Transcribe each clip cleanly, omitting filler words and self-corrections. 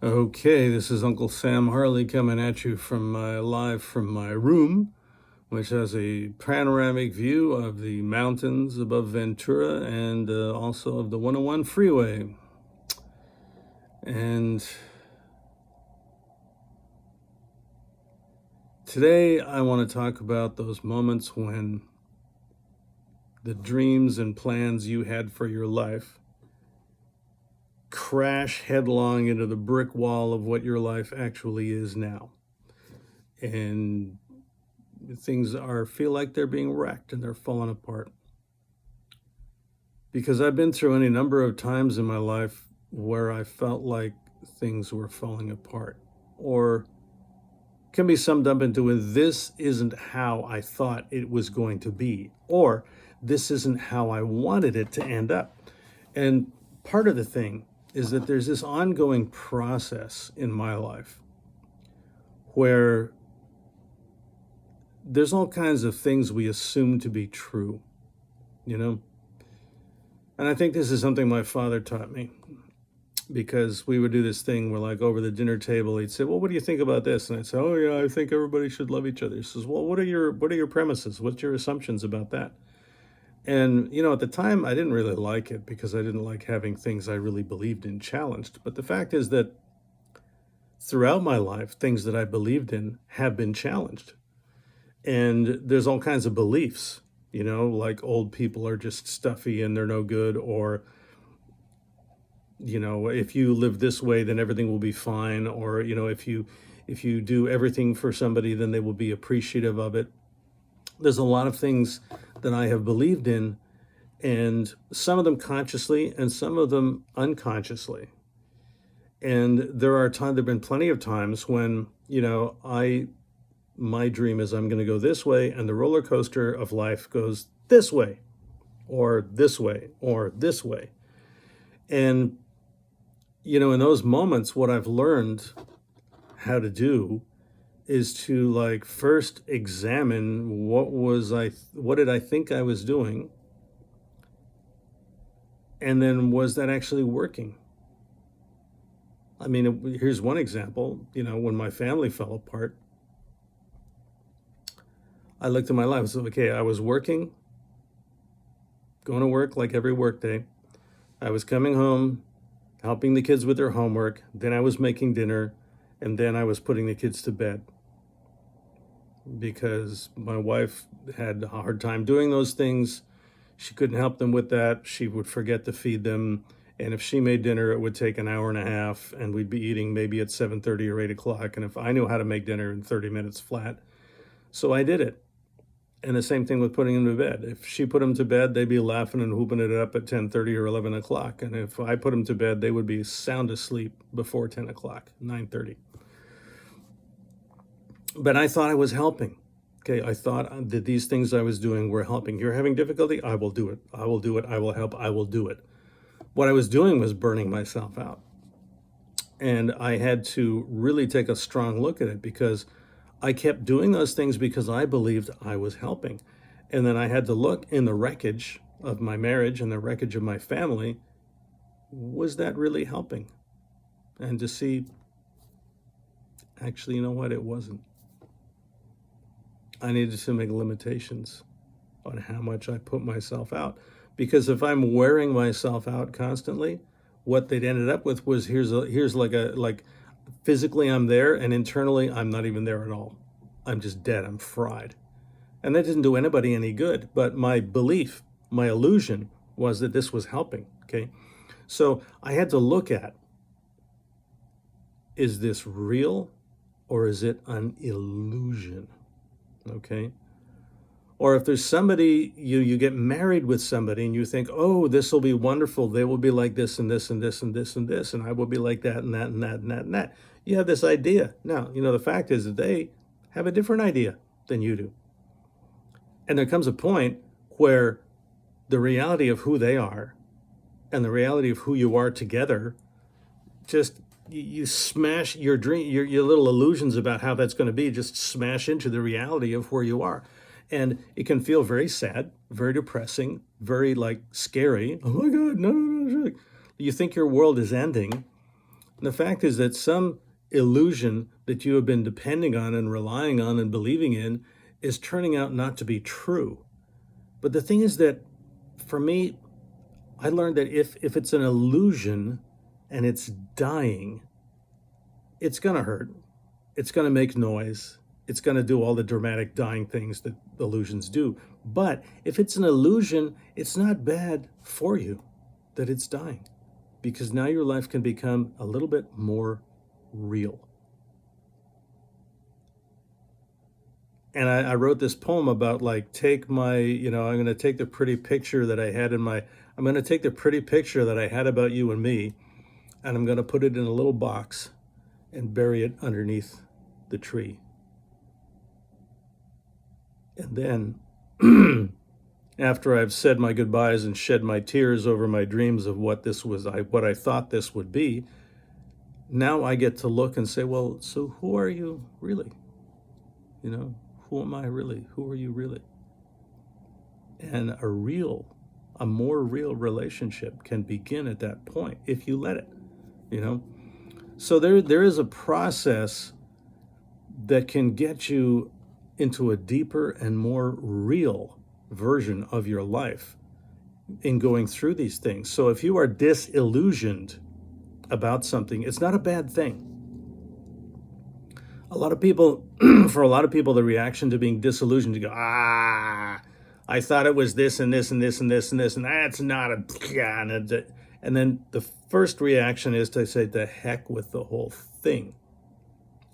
Okay, this is Uncle Sam Harley coming at you live from my room, which has a panoramic view of the mountains above Ventura and also of the 101 freeway. And today I want to talk about those moments when the dreams and plans you had for your life crash headlong into the brick wall of what your life actually is now. And things feel like they're being wrecked and they're falling apart. Because I've been through any number of times in my life where I felt like things were falling apart, or can be summed up into this isn't how I thought it was going to be, or this isn't how I wanted it to end up. And part of the thing is that there's this ongoing process in my life where there's all kinds of things we assume to be true, you know? And I think this is something my father taught me, because we would do this thing where, like, over the dinner table, he'd say, "Well, what do you think about this?" And I'd say, "Oh yeah, I think everybody should love each other." He says, "Well, what are your premises? What's your assumptions about that?" And at the time, I didn't really like it because I didn't like having things I really believed in challenged. But the fact is that throughout my life, things that I believed in have been challenged. And there's all kinds of beliefs, like old people are just stuffy and they're no good, or if you live this way, then everything will be fine, or if you do everything for somebody, then they will be appreciative of it. There's a lot of things that I have believed in, and some of them consciously and some of them unconsciously. And there've been plenty of times when my dream is I'm going to go this way, and the roller coaster of life goes this way or this way or this way. And in those moments, what I've learned how to do is to, like, first examine what did I think I was doing, and then was that actually working? I mean, here's one example. When my family fell apart, I looked at my life and said, okay, I was working, going to work like every work day. I was coming home, helping the kids with their homework. Then I was making dinner, and then I was putting the kids to bed, because my wife had a hard time doing those things. She couldn't help them with that. She would forget to feed them. And if she made dinner, it would take an hour and a half, and we'd be eating maybe at 7:30 or 8 o'clock. And if I knew how to make dinner in 30 minutes flat, so I did it. And the same thing with putting them to bed. If she put them to bed, they'd be laughing and whooping it up at 10:30 or 11 o'clock. And if I put them to bed, they would be sound asleep before 10 o'clock, 9:30. But I thought I was helping. Okay, I thought that these things I was doing were helping. You're having difficulty? I will do it. I will do it. I will help. I will do it. What I was doing was burning myself out. And I had to really take a strong look at it, because I kept doing those things because I believed I was helping. And then I had to look in the wreckage of my marriage and the wreckage of my family. Was that really helping? And to see, actually, you know what? It wasn't. I needed to make limitations on how much I put myself out. Because if I'm wearing myself out constantly, what they'd ended up with was here's like physically I'm there, and internally I'm not even there at all. I'm just dead. I'm fried. And that didn't do anybody any good. But my belief, my illusion, was that this was helping. Okay. So I had to look at, is this real, or is it an illusion? Okay. Or if there's somebody, you get married with somebody and you think, oh, this will be wonderful. They will be like this and this and this and this and this, and I will be like that and that and that and that and that. You have this idea. Now, the fact is that they have a different idea than you do. And there comes a point where the reality of who they are and the reality of who you are together, just you smash your dream, your little illusions about how that's going to be, just smash into the reality of where you are. And it can feel very sad, very depressing, very, like, scary. Oh my God, no. You think your world is ending, And the fact is that some illusion that you have been depending on and relying on and believing in is turning out not to be true. But the thing is that for me, I learned that if it's an illusion and it's dying, it's going to hurt. It's going to make noise. It's going to do all the dramatic dying things that illusions do. But if it's an illusion, it's not bad for you that it's dying, because now your life can become a little bit more real. And I wrote this poem about, like, take my, I'm going to take the pretty picture that I had I'm going to take the pretty picture that I had about you and me, and I'm going to put it in a little box and bury it underneath the tree. And then after I've said my goodbyes and shed my tears over my dreams of what I thought this would be, now I get to look and say, well, so who are you really? Who am I really? Who are you really? And a more real relationship can begin at that point if you let it, So there is a process that can get you into a deeper and more real version of your life in going through these things. So if you are disillusioned about something, it's not a bad thing. For a lot of people, the reaction to being disillusioned, to go, I thought it was this and this and this and this and this, and that's not a, and then the first reaction is to say, the heck with the whole thing.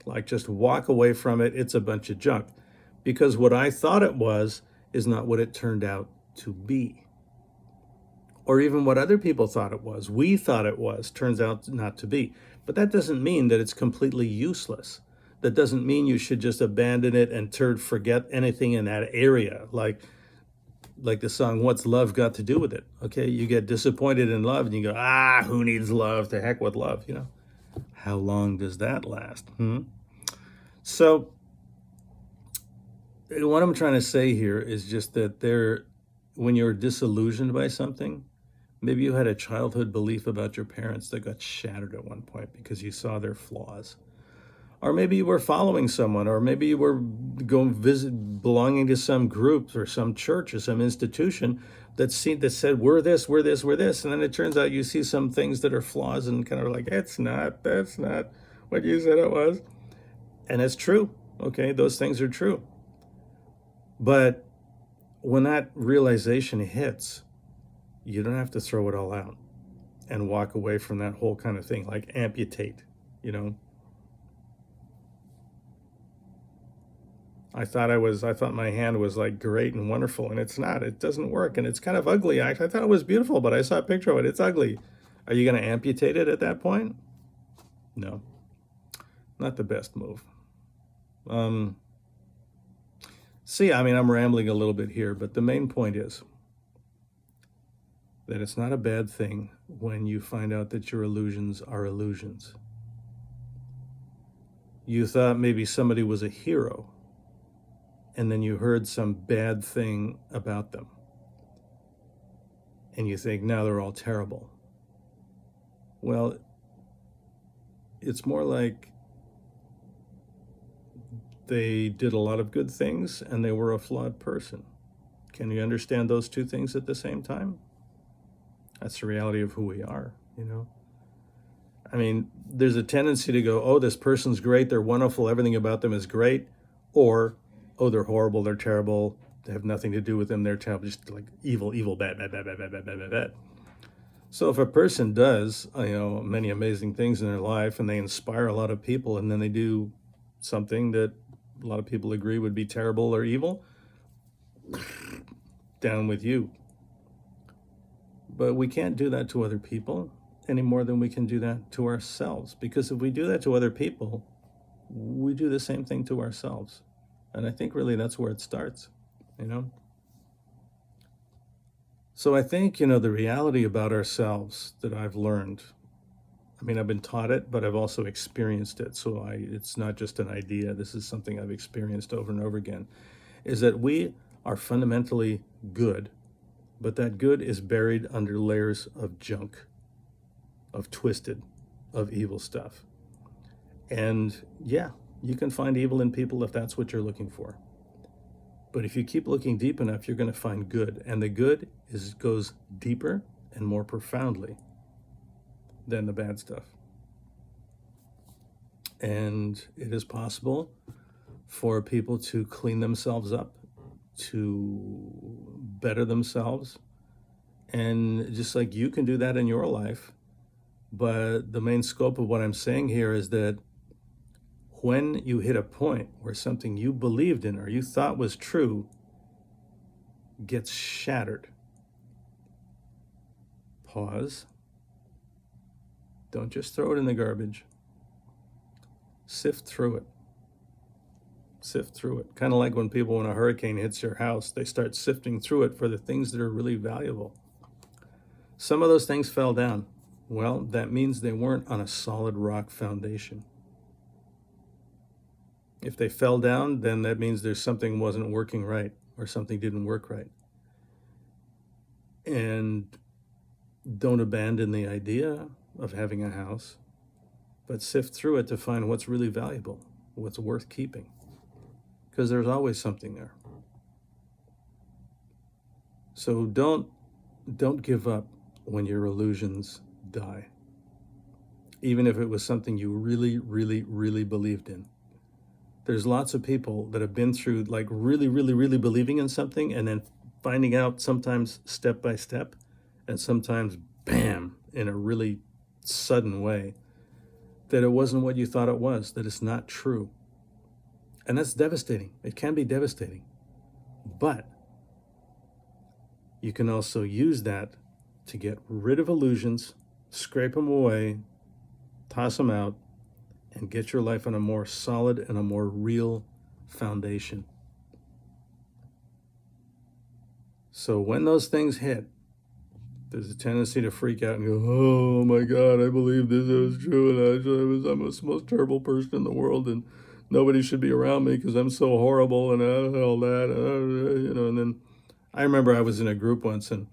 Like, just walk away from it. It's a bunch of junk. Because what I thought it was is not what it turned out to be. Or even what other people thought it was. We thought it was, turns out not to be. But that doesn't mean that it's completely useless. That doesn't mean you should just abandon it and forget anything in that area. Like the song, What's Love Got to Do with It? Okay, you get disappointed in love and you go, who needs love? To heck with love, How long does that last? So what I'm trying to say here is just that when you're disillusioned by something, maybe you had a childhood belief about your parents that got shattered at one point because you saw their flaws. Or maybe you were following someone, or maybe you were belonging to some group or some church or some institution that said, we're this, we're this, we're this. And then it turns out you see some things that are flaws and kind of like, that's not what you said it was. And it's true. Okay, those things are true. But when that realization hits, you don't have to throw it all out and walk away from that whole kind of thing, like amputate, I thought my hand was like great and wonderful, and it's not. It doesn't work, and it's kind of ugly. I thought it was beautiful, but I saw a picture of it. It's ugly. Are you going to amputate it at that point? No, not the best move. I'm rambling a little bit here, but the main point is that it's not a bad thing when you find out that your illusions are illusions. You thought maybe somebody was a hero, and then you heard some bad thing about them, and you think, now they're all terrible. Well, it's more like they did a lot of good things and they were a flawed person. Can you understand those two things at the same time? That's the reality of who we are, there's a tendency to go, oh, this person's great, they're wonderful, everything about them is great, or, oh, they're horrible, they're terrible, they have nothing to do with them, they're terrible, just like evil, bad. So if a person does, many amazing things in their life, and they inspire a lot of people, and then they do something that a lot of people agree would be terrible or evil, down with you. But we can't do that to other people any more than we can do that to ourselves. Because if we do that to other people, we do the same thing to ourselves. And I think really that's where it starts, So I think, the reality about ourselves that I've learned, I've been taught it, but I've also experienced it. So it's not just an idea. This is something I've experienced over and over again, is that we are fundamentally good, but that good is buried under layers of junk, of twisted, of evil stuff. And yeah, you can find evil in people if that's what you're looking for. But if you keep looking deep enough, you're going to find good. And the good goes deeper and more profoundly than the bad stuff. And it is possible for people to clean themselves up, to better themselves. And just like you can do that in your life. But the main scope of what I'm saying here is that when you hit a point where something you believed in or you thought was true gets shattered, pause. Don't just throw it in the garbage. Sift through it. Sift through it. Kind of like when a hurricane hits your house, they start sifting through it for the things that are really valuable. Some of those things fell down. Well, that means they weren't on a solid rock foundation. If they fell down, then that means there's something wasn't working right or something didn't work right. And don't abandon the idea of having a house, but sift through it to find what's really valuable, what's worth keeping, because there's always something there. So don't give up when your illusions die, even if it was something you really, really, really believed in. There's lots of people that have been through like really, really, really believing in something and then finding out sometimes step by step and sometimes bam, in a really sudden way, that it wasn't what you thought it was, that it's not true. And that's devastating. It can be devastating. But you can also use that to get rid of illusions, scrape them away, toss them out, and get your life on a more solid and a more real foundation. So when those things hit, there's a tendency to freak out and go, oh my God, I believe this is true, and I'm the most terrible person in the world, and nobody should be around me because I'm so horrible, and all that, and then I remember I was in a group once, and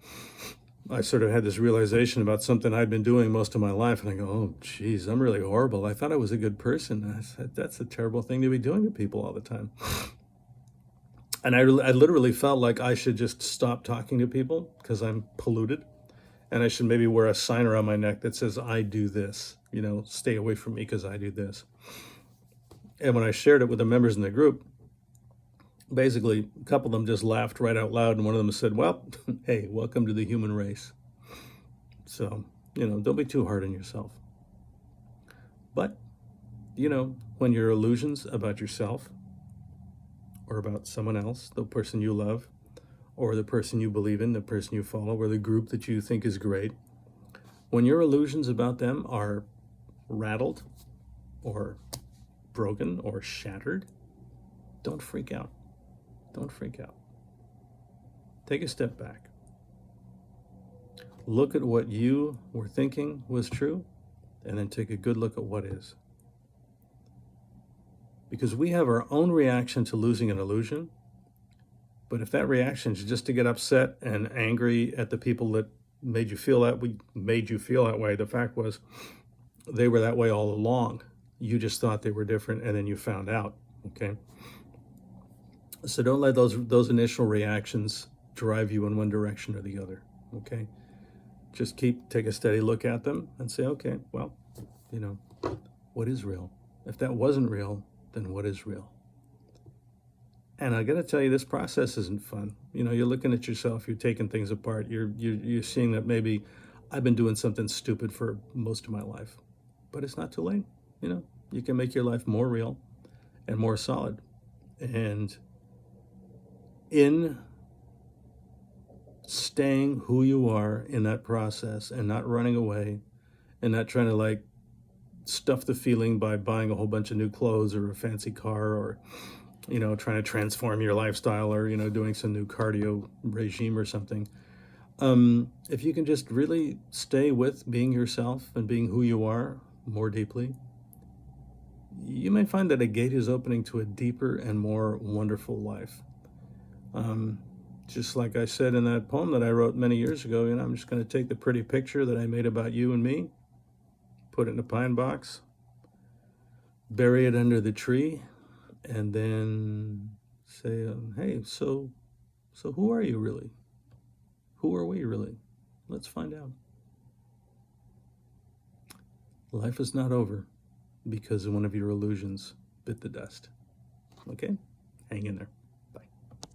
I sort of had this realization about something I'd been doing most of my life, and I go, oh, geez, I'm really horrible. I thought I was a good person. I said, that's a terrible thing to be doing to people all the time. And I literally felt like I should just stop talking to people because I'm polluted, and I should maybe wear a sign around my neck that says, I do this, stay away from me because I do this. And when I shared it with the members in the group, basically, a couple of them just laughed right out loud, and one of them said, well, hey, welcome to the human race. So, don't be too hard on yourself. But, when your illusions about yourself or about someone else, the person you love, or the person you believe in, the person you follow, or the group that you think is great, when your illusions about them are rattled or broken or shattered, don't freak out. Don't freak out. Take a step back. Look at what you were thinking was true, and then take a good look at what is. Because we have our own reaction to losing an illusion, but if that reaction is just to get upset and angry at the people that made you feel that way, the fact was they were that way all along. You just thought they were different, and then you found out, okay? So don't let those initial reactions drive you in one direction or the other, okay? Just take a steady look at them and say, okay, well, what is real? If that wasn't real, then what is real? And I got to tell you, this process isn't fun. You're looking at yourself, you're taking things apart, you're seeing that maybe I've been doing something stupid for most of my life, but it's not too late. You can make your life more real and more solid. And in staying who you are in that process and not running away and not trying to stuff the feeling by buying a whole bunch of new clothes or a fancy car or, trying to transform your lifestyle or, doing some new cardio regime or something. If you can just really stay with being yourself and being who you are more deeply, you may find that a gate is opening to a deeper and more wonderful life. Just like I said in that poem that I wrote many years ago, I'm just going to take the pretty picture that I made about you and me, put it in a pine box, bury it under the tree, and then say, hey, so who are you really? Who are we really? Let's find out. Life is not over because one of your illusions bit the dust. Okay? Hang in there.